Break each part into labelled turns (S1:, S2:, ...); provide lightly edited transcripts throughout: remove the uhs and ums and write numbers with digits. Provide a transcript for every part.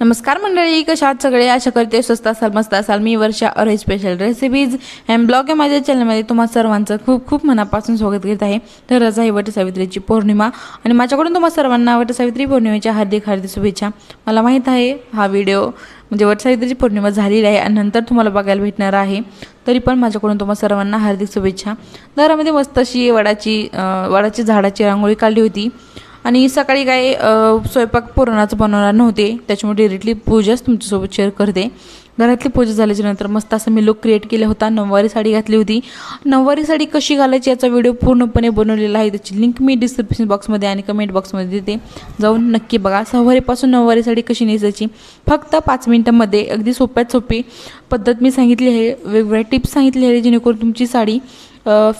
S1: नमस्कार मंडळी, कशा आहात सगळे? आशा करते स्वस्त असाल, मस्त असाल। मी वर्षा और स्पेशल रेसिपीज अँड ब्लॉग या माझ्या चॅनलमध्ये तुम्हा सर्वांचं खूप खूप मनापासून स्वागत करत आहे। तर आज आहे वटसावित्रीची पौर्णिमा आणि माझ्याकडून तुम्हा सर्वांना वटसावित्री पौर्णिमेच्या हार्दिक हार्दिक शुभेच्छा। मला माहित आहे हा व्हिडिओ म्हणजे वटसावित्रीची पौर्णिमा झालेली आहे आणि नंतर तुम्हाला बघायला भेटणार आहे, तरी पण माझ्याकडून तुम्हा सर्वांना हार्दिक शुभेच्छा। घरामध्ये मस्त अशी वडाची झाडाची रांगोळी काढली होती आणि सकाळी काय स्वयंपाक पुरणाचं बनवणार नव्हते, त्याच्यामुळे डायरेक्टली पूजाच तुमच्यासोबत शेअर करते। घरातली पूजा झाल्याच्या नंतर मस्त असं मी लुक क्रिएट केला होता। नऊवारी साडी घातली होती। नऊवारी साडी कशी घालायची याचा व्हिडिओ पूर्णपणे बनवलेला आहे, त्याची लिंक मी डिस्क्रिप्शन बॉक्समध्ये आणि कमेंट बॉक्समध्ये देते, जाऊन नक्की बघा। सहावारीपासून नऊवारी साडी कशी नेसायची फक्त 5 मिनिटांमध्ये अगदी सोप्यात सोपी पद्धत मी सांगितली आहे। वेगवेगळ्या टिप्स सांगितले आहे जेणेकरून तुमची साडी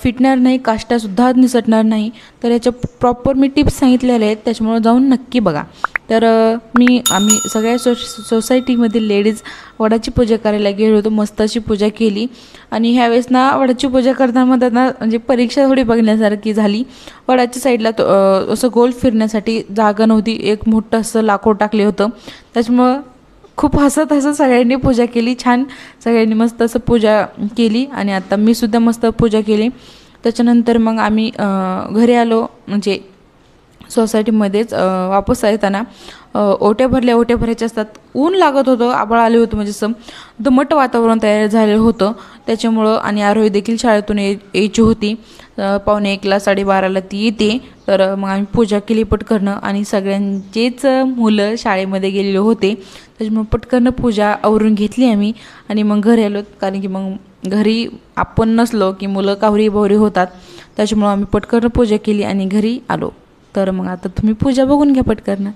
S1: फिटणार नाही, काष्टासुद्धा निसटणार नाही। तर याच्या प्रॉपर मी टिप्स सांगितलेल्या आहेत, त्याच्यामुळे जाऊन नक्की बघा। तर आम्ही सगळ्या सोसायटीमध्ये लेडीज वडाची पूजा करायला गेलो होतो। मस्त अशी पूजा केली आणि ह्यावेळेस ना वडाची पूजा करताना म्हणजे परीक्षा थोडी बघण्यासारखी झाली। वडाच्या साईडला असं गोल फिरण्यासाठी जागा नव्हती, एक मोठं असं लाकूड टाकले होतं, त्याच्यामुळं खूप हसत सगळ्यांनी पूजा केली। छान सगळ्यांनी मस्त असं पूजा केली आणि आता मी सुद्धा मस्त पूजा केली। त्याच्यानंतर मग आम्ही घरी आलो, म्हणजे सोसायटीमध्येच वापस येताना ओट्या भरायच्या असतात। ऊन लागत होतं, आभाळ आले होतं, म्हणजे असं दमट वातावरण तयार झालेलं होतं त्याच्यामुळं। आणि आरोही देखील शाळेतून यायची होती, 11:15 12:30 ती येते। तर मग आम्ही पूजा केली पटकन आणि सगळ्यांचेच मुलं शाळेमध्ये गेलेले होते, त्याच्यामुळे पटकन पूजा आवरून घेतली आम्ही आणि मग घरी आलो। कारण की मग घरी आपण नसलो की मुलं कावरी बावरी होतात, त्याच्यामुळे आम्ही पटकन पूजा केली आणि घरी आलो। तर मग आता तुम्ही पूजा बघून घ्या पटकन।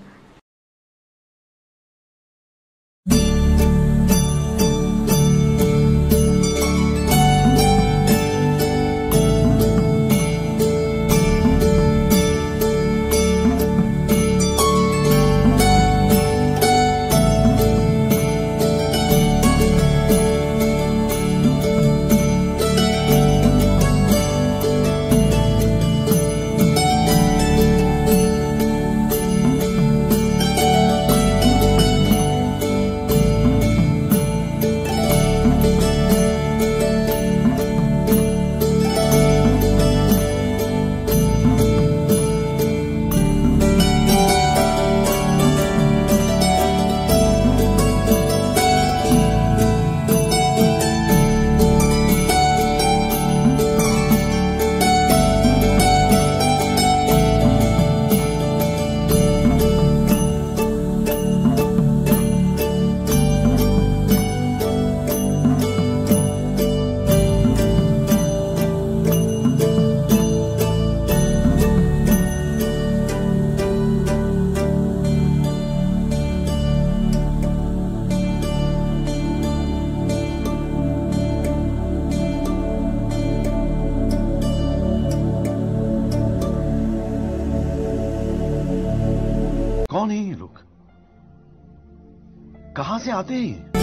S2: कौन है ये लोग? कहां से आते हैं?